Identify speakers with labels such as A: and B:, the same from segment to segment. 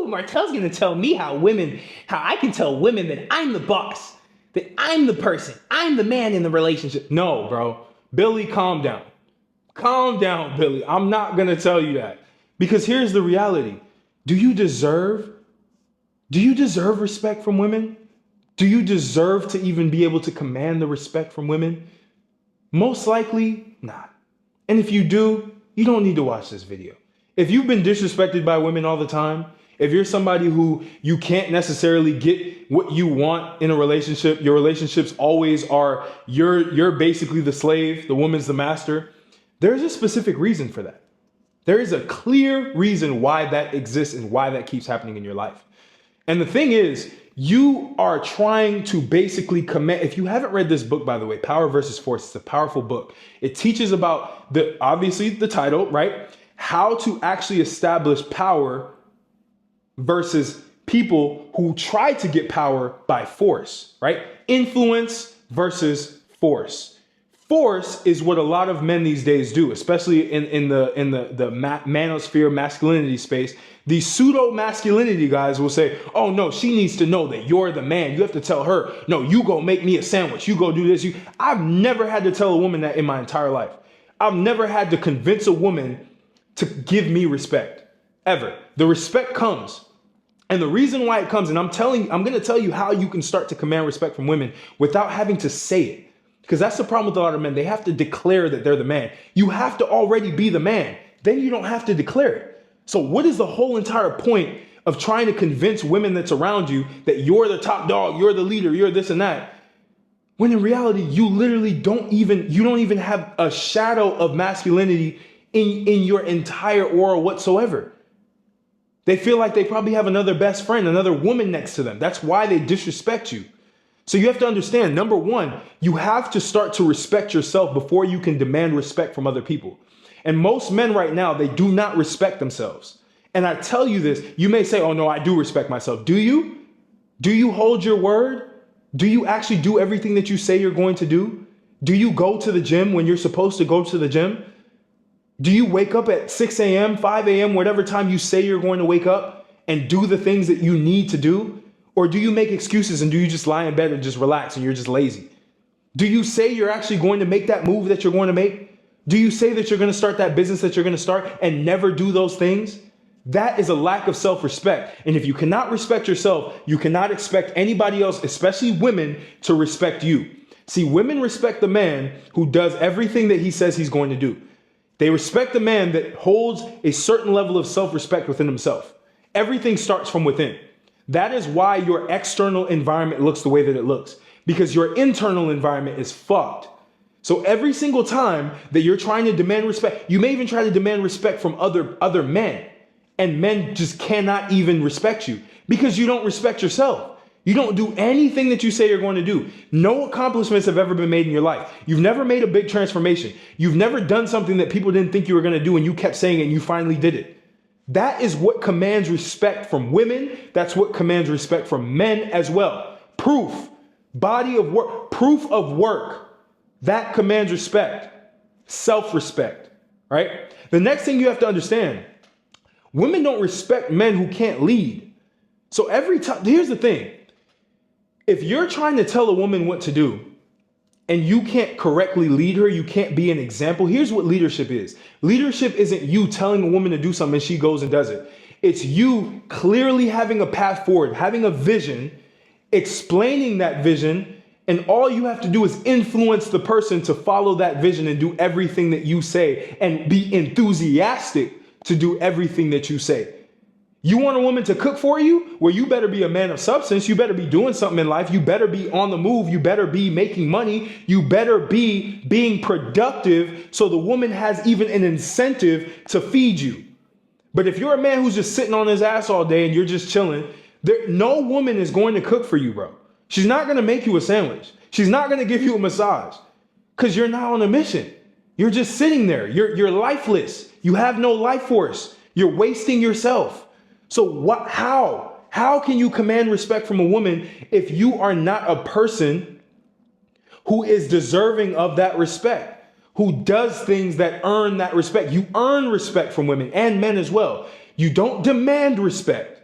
A: Martel's gonna tell me how I can tell women that I'm the boss, that I'm the person, I'm the man in the relationship. No, bro. Billy, calm down. Calm down, Billy. I'm not gonna tell you that. Because here's the reality. Do you deserve respect from women? Do you deserve to even be able to command the respect from women? Most likely not. And if you do, you don't need to watch this video. If you've been disrespected by women all the time, if you're somebody who you can't necessarily get what you want in a relationship, your relationships always are, you're basically the slave, the woman's the master, there's a specific reason for that. There is a clear reason why that exists and why that keeps happening in your life. And the thing is, you are trying to basically command. If you haven't read this book, by the way, Power versus Force, it's a powerful book. It teaches about obviously the title, right? How to actually establish power versus people who try to get power by force, right? Influence versus force. Force is what a lot of men these days do, especially in the manosphere masculinity space. These pseudo masculinity guys will say, oh no, she needs to know that you're the man. You have to tell her, no, you go make me a sandwich. You go do this. I've never had to tell a woman that in my entire life. I've never had to convince a woman to give me respect, ever. The respect comes. And the reason why it comes, and I'm going to tell you how you can start to command respect from women without having to say it. Because that's the problem with a lot of men. They have to declare that they're the man. You have to already be the man. Then you don't have to declare it. So what is the whole entire point of trying to convince women that's around you that you're the top dog, you're the leader, you're this and that? When in reality, you literally don't even have a shadow of masculinity in your entire aura whatsoever. They feel like they probably have another best friend, another woman next to them. That's why they disrespect you. So you have to understand, number one, you have to start to respect yourself before you can demand respect from other people. And most men right now, they do not respect themselves. And I tell you this, you may say, oh no, I do respect myself. Do you? Do you hold your word? Do you actually do everything that you say you're going to do? Do you go to the gym when you're supposed to go to the gym? Do you wake up at 6 a.m., 5 a.m., whatever time you say you're going to wake up and do the things that you need to do? Or do you make excuses and do you just lie in bed and just relax and you're just lazy? Do you say you're actually going to make that move that you're going to make? Do you say that you're going to start that business that you're going to start and never do those things? That is a lack of self-respect. And if you cannot respect yourself, you cannot expect anybody else, especially women, to respect you. See, women respect the man who does everything that he says he's going to do. They respect the man that holds a certain level of self-respect within himself. Everything starts from within. That is why your external environment looks the way that it looks, because your internal environment is fucked. So every single time that you're trying to demand respect, you may even try to demand respect from other men, and men just cannot even respect you because you don't respect yourself. You don't do anything that you say you're going to do. No accomplishments have ever been made in your life. You've never made a big transformation. You've never done something that people didn't think you were going to do and you kept saying it and you finally did it. That is what commands respect from women. That's what commands respect from men as well. Proof, body of work, proof of work. That commands respect, self-respect, right? The next thing you have to understand, women don't respect men who can't lead. So every time, here's the thing. If you're trying to tell a woman what to do and you can't correctly lead her, you can't be an example. Here's what leadership is. Leadership isn't you telling a woman to do something and she goes and does it. It's you clearly having a path forward, having a vision, explaining that vision, and all you have to do is influence the person to follow that vision and do everything that you say and be enthusiastic to do everything that you say. You want a woman to cook for you? Well, you better be a man of substance. You better be doing something in life. You better be on the move. You better be making money. You better be being productive so the woman has even an incentive to feed you. But if you're a man who's just sitting on his ass all day and you're just chilling, no woman is going to cook for you, bro. She's not going to make you a sandwich. She's not going to give you a massage because you're not on a mission. You're just sitting there. You're lifeless. You have no life force. You're wasting yourself. So how can you command respect from a woman if you are not a person who is deserving of that respect, who does things that earn that respect? You earn respect from women and men as well. You don't demand respect.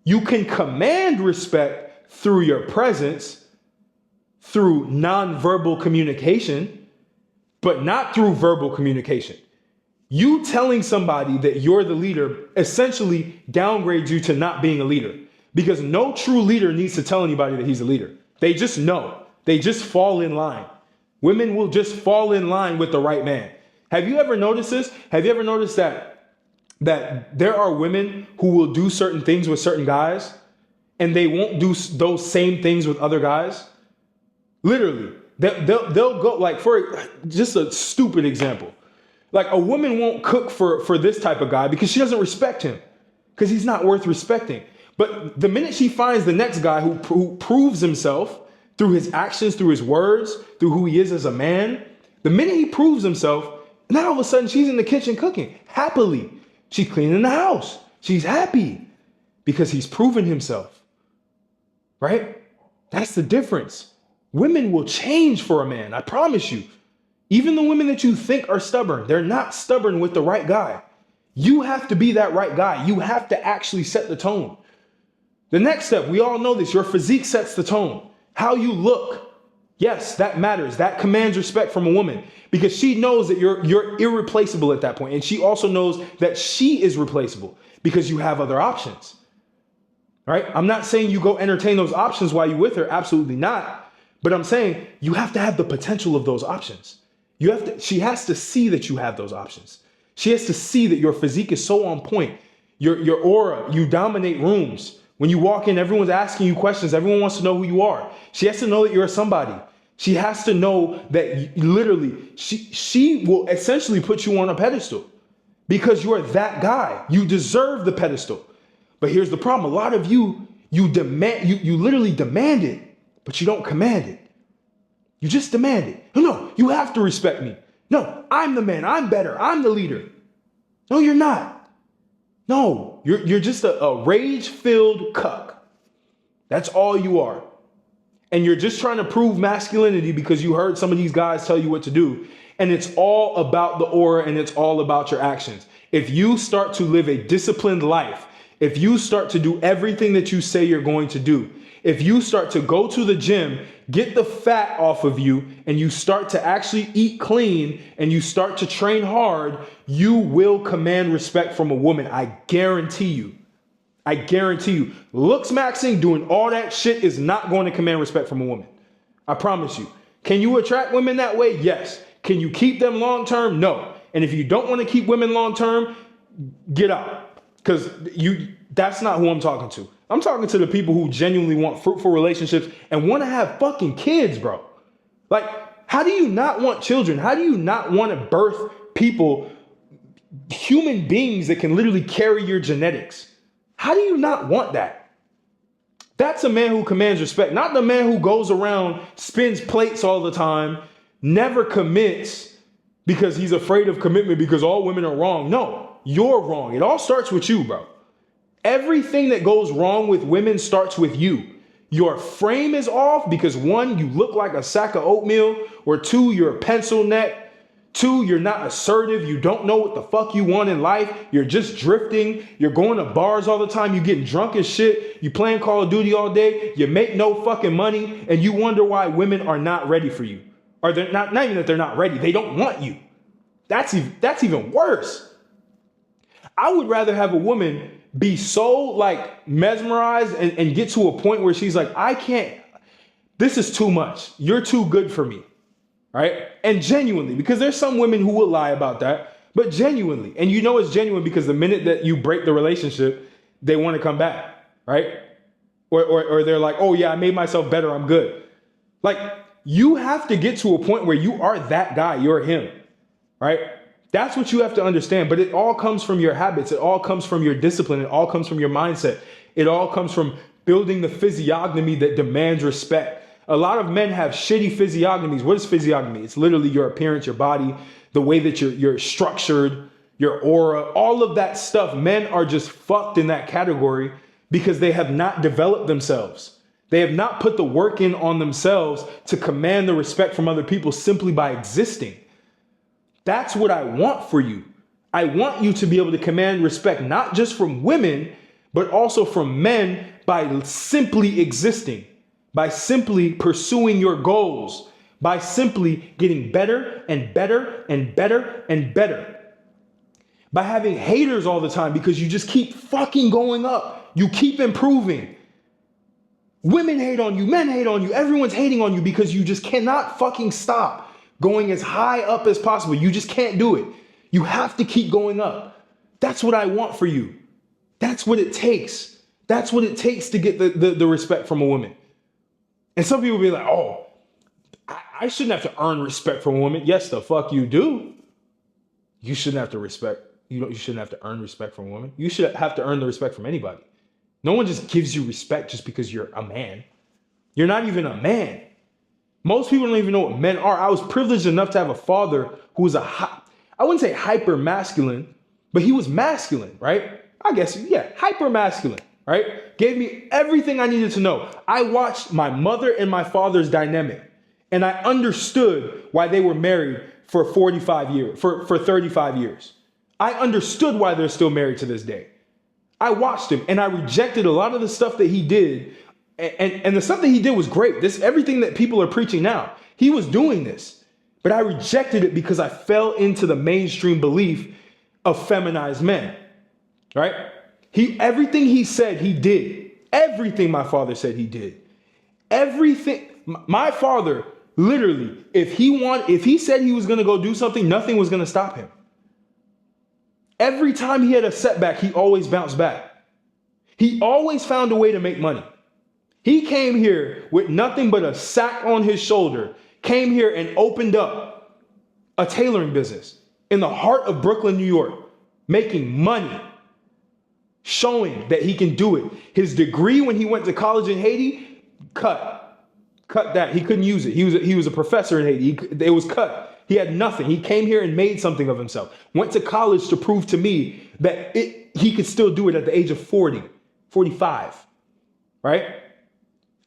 A: You can command respect through your presence, through nonverbal communication, but not through verbal communication. You telling somebody that you're the leader essentially downgrades you to not being a leader, because no true leader needs to tell anybody that he's a leader. They just know. They just fall in line. Women will just fall in line with the right man. Have you ever noticed this? Have you ever noticed that there are women who will do certain things with certain guys and they won't do those same things with other guys? Literally, they'll go, like, for just a stupid example. Like, a woman won't cook for this type of guy because she doesn't respect him, because he's not worth respecting. But the minute she finds the next guy who proves himself through his actions, through his words, through who he is as a man, the minute he proves himself, now all of a sudden she's in the kitchen cooking happily. She's cleaning the house. She's happy because he's proven himself, right? That's the difference. Women will change for a man, I promise you. Even the women that you think are stubborn, they're not stubborn with the right guy. You have to be that right guy. You have to actually set the tone. The next step, we all know this, your physique sets the tone. How you look, yes, that matters. That commands respect from a woman, because she knows that you're irreplaceable at that point. And she also knows that she is replaceable because you have other options, right? I'm not saying you go entertain those options while you're with her. Absolutely not. But I'm saying you have to have the potential of those options. She has to see that you have those options. She has to see that your physique is so on point. Your aura, you dominate rooms. When you walk in, everyone's asking you questions. Everyone wants to know who you are. She has to know that you're somebody. She has to know that literally she will essentially put you on a pedestal because you're that guy. You deserve the pedestal. But here's the problem. A lot of you literally demand it, but you don't command it. You just demand it. No, you have to respect me. No, I'm the man. I'm better. I'm the leader. No, you're not. No, you're just a rage-filled cuck. That's all you are. And you're just trying to prove masculinity because you heard some of these guys tell you what to do. And it's all about the aura, and it's all about your actions. If you start to live a disciplined life, if you start to do everything that you say you're going to do, if you start to go to the gym, get the fat off of you, and you start to actually eat clean, and you start to train hard, you will command respect from a woman. I guarantee you. I guarantee you. Looks maxing, doing all that shit is not going to command respect from a woman. I promise you. Can you attract women that way? Yes. Can you keep them long term? No. And if you don't want to keep women long term, get out. Because that's not who I'm talking to. I'm talking to the people who genuinely want fruitful relationships and want to have fucking kids, bro. Like, how do you not want children? How do you not want to birth people, human beings that can literally carry your genetics? How do you not want that? That's a man who commands respect, not the man who goes around, spins plates all the time, never commits because he's afraid of commitment because all women are wrong. No, you're wrong. It all starts with you, bro. Everything that goes wrong with women starts with you. Your frame is off because 1, you look like a sack of oatmeal, or 2, you're a pencil neck. 2, you're not assertive. You don't know what the fuck you want in life. You're just drifting. You're going to bars all the time. You getting drunk as shit. You playing Call of Duty all day. You make no fucking money. And you wonder why women are not ready for you. Or they're not even that they're not ready. They don't want you. That's even worse. I would rather have a woman be so like mesmerized and get to a point where she's like, I can't, this is too much. You're too good for me. Right? And genuinely, because there's some women who will lie about that, but genuinely, and you know it's genuine because the minute that you break the relationship, they want to come back. Right? Or they're like, oh yeah, I made myself better. I'm good. Like, you have to get to a point where you are that guy. You're him. Right? That's what you have to understand. But it all comes from your habits. It all comes from your discipline. It all comes from your mindset. It all comes from building the physiognomy that demands respect. A lot of men have shitty physiognomies. What is physiognomy? It's literally your appearance, your body, the way that you're structured, your aura, all of that stuff. Men are just fucked in that category because they have not developed themselves. They have not put the work in on themselves to command the respect from other people simply by existing. That's what I want for you. I want you to be able to command respect, not just from women, but also from men by simply existing, by simply pursuing your goals, by simply getting better and better and better and better. By having haters all the time because you just keep fucking going up. You keep improving. Women hate on you, men hate on you, everyone's hating on you because you just cannot fucking stop going as high up as possible. You just can't do it. You have to keep going up. That's what I want for you. That's what it takes. That's what it takes to get the respect from a woman. And some people be like, oh, I shouldn't have to earn respect from a woman. Yes, the fuck you do. You shouldn't have to respect. You shouldn't have to earn respect from a woman. You should have to earn the respect from anybody. No one just gives you respect just because you're a man. You're not even a man. Most people don't even know what men are. I was privileged enough to have a father who was I wouldn't say hyper masculine, but he was masculine, right? I guess, yeah, hyper masculine, right? Gave me everything I needed to know. I watched my mother and my father's dynamic, and I understood why they were married for 45 years, for 35 years. I understood why they're still married to this day. I watched him and I rejected a lot of the stuff that he did. And the stuff that he did was great. Everything that people are preaching now, he was doing this. But I rejected it because I fell into the mainstream belief of feminized men, right? Everything he said, he did. Everything my father said, he did. Everything. My father, literally, if he said he was going to go do something, nothing was going to stop him. Every time he had a setback, he always bounced back. He always found a way to make money. He came here with nothing but a sack on his shoulder, came here and opened up a tailoring business in the heart of Brooklyn, New York, making money, showing that he can do it. His degree when he went to college in Haiti, cut that. He couldn't use it. He was a professor in Haiti. It was cut. He had nothing. He came here and made something of himself. Went to college to prove to me that he could still do it at the age of 40, 45, right?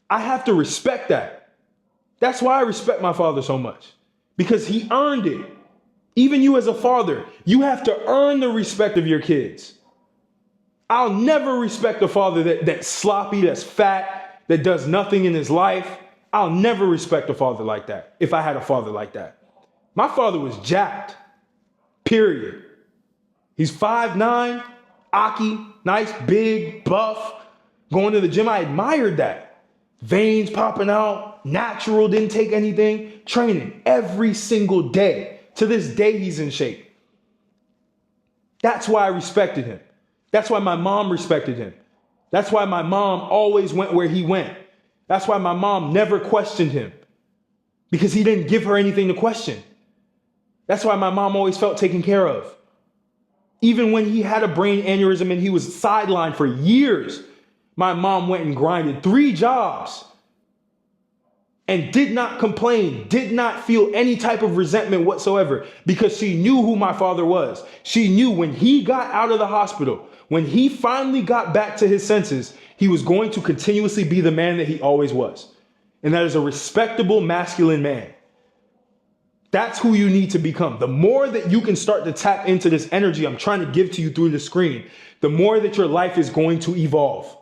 A: I have to respect that. That's why I respect my father so much, because he earned it. Even you as a father, you have to earn the respect of your kids. I'll never respect a father that's sloppy, that's fat, that does nothing in his life. I'll never respect a father like that if I had a father like that. My father was jacked, period. He's 5'9", Aki, nice, big, buff, going to the gym. I admired that. Veins popping out, natural, didn't take anything, training every single day. To this day, he's in shape. That's why I respected him. That's why my mom respected him. That's why my mom always went where he went. That's why my mom never questioned him, because he didn't give her anything to question. That's why my mom always felt taken care of. Even when he had a brain aneurysm and he was sidelined for years, my mom went and grinded 3 jobs and did not complain, did not feel any type of resentment whatsoever, because she knew who my father was. She knew when he got out of the hospital, when he finally got back to his senses, he was going to continuously be the man that he always was. And that is a respectable masculine man. That's who you need to become. The more that you can start to tap into this energy I'm trying to give to you through the screen, the more that your life is going to evolve.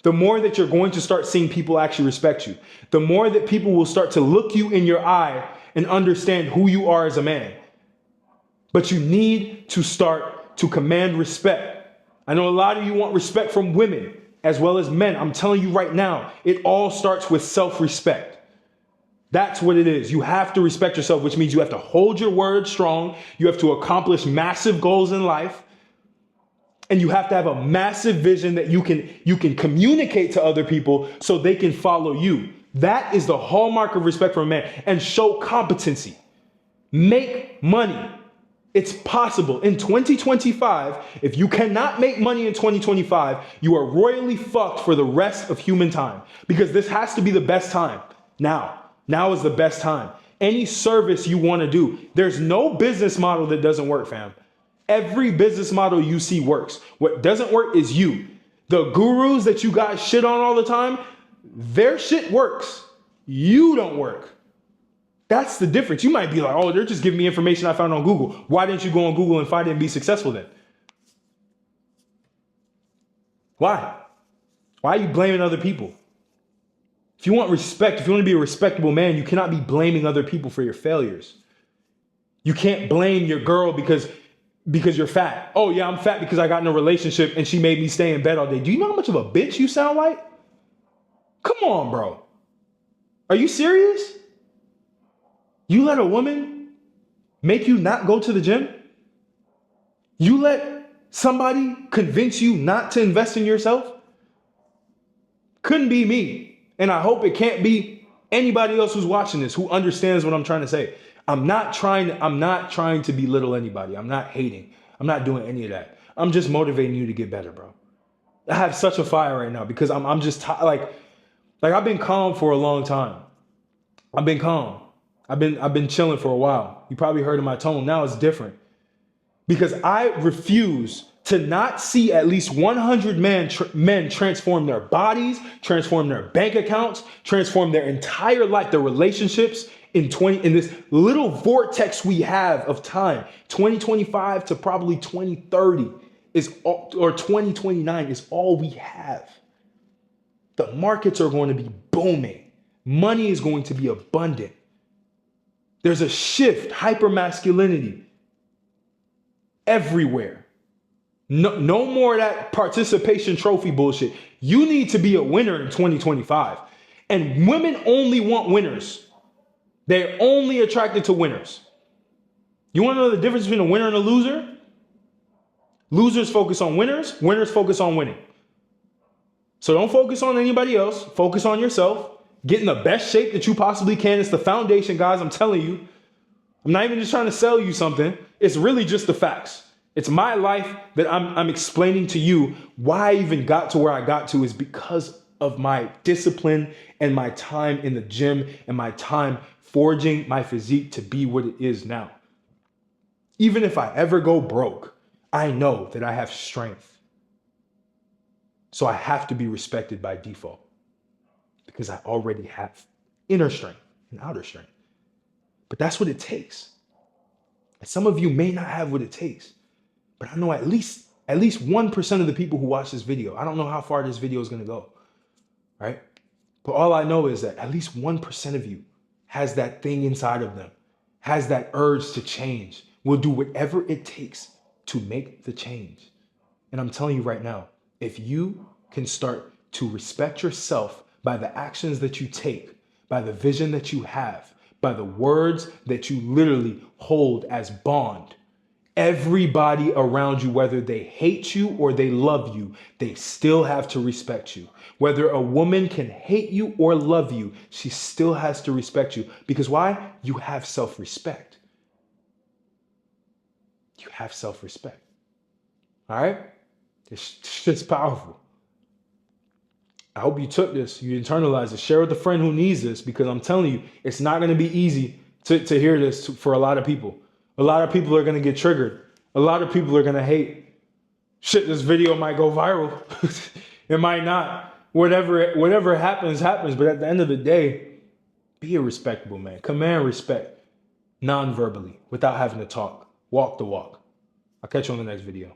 A: The more that you're going to start seeing people actually respect you. The more that people will start to look you in your eye and understand who you are as a man. But you need to start to command respect. I know a lot of you want respect from women as well as men. I'm telling you right now, it all starts with self-respect. That's what it is. You have to respect yourself, which means you have to hold your word strong. You have to accomplish massive goals in life. And you have to have a massive vision that you can communicate to other people so they can follow you. That is the hallmark of respect for a man. And show competency. Make money. It's possible. In 2025, if you cannot make money in 2025, you are royally fucked for the rest of human time. Because this has to be the best time. Now is the best time. Any service you want to do, there's no business model that doesn't work, fam. Every business model you see works. What doesn't work is you. The gurus that you guys shit on all the time, their shit works. You don't work. That's the difference. You might be like, oh, they're just giving me information I found on Google. Why didn't you go on Google and find it and be successful then? Why? Why are you blaming other people? If you want respect, if you want to be a respectable man, you cannot be blaming other people for your failures. You can't blame your girl because you're fat. Oh yeah, I'm fat because I got in a relationship and she made me stay in bed all day. Do you know how much of a bitch you sound like? Come on, bro. Are you serious? You let a woman make you not go to the gym? You let somebody convince you not to invest in yourself? Couldn't be me. And I hope it can't be anybody else who's watching this who understands what I'm trying to say. I'm not trying to belittle anybody. I'm not hating. I'm not doing any of that. I'm just motivating you to get better, bro. I have such a fire right now because I'm just like I've been calm for a long time. I've been calm. I've been chilling for a while. You probably heard in my tone. Now it's different because I refuse to not see at least 100 men transform their bodies, transform their bank accounts, transform their entire life, their relationships in this little vortex we have of time. 2025 to probably 2030 or 2029 is all we have. The markets are going to be booming. Money is going to be abundant. There's a shift, hypermasculinity everywhere. No more of that participation trophy bullshit. You need to be a winner in 2025. And women only want winners. They're only attracted to winners. You want to know the difference between a winner and a loser? Losers focus on winners. Winners focus on winning. So don't focus on anybody else. Focus on yourself. Get in the best shape that you possibly can. It's the foundation, guys. I'm telling you. I'm not even just trying to sell you something. It's really just the facts. It's my life that I'm explaining to you. Why I even got to where I got to is because of my discipline and my time in the gym and my time forging my physique to be what it is now. Even if I ever go broke, I know that I have strength. So I have to be respected by default because I already have inner strength and outer strength. But that's what it takes. And some of you may not have what it takes. But I know at least 1% of the people who watch this video. I don't know how far this video is going to go, right? But all I know is that at least 1% of you has that thing inside of them, has that urge to change, will do whatever it takes to make the change. And I'm telling you right now, if you can start to respect yourself by the actions that you take, by the vision that you have, by the words that you literally hold as bond, everybody around you, whether they hate you or they love you, they still have to respect you. Whether a woman can hate you or love you, she still has to respect you. Because why? You have self-respect. You have self-respect. All right? It's powerful. I hope you took this, you internalized it. Share with a friend who needs this because I'm telling you, it's not going to be easy to hear this for a lot of people. A lot of people are going to get triggered. A lot of people are going to hate. Shit, this video might go viral. It might not. Whatever happens, happens. But at the end of the day, be a respectable man. Command respect non-verbally without having to talk. Walk the walk. I'll catch you on the next video.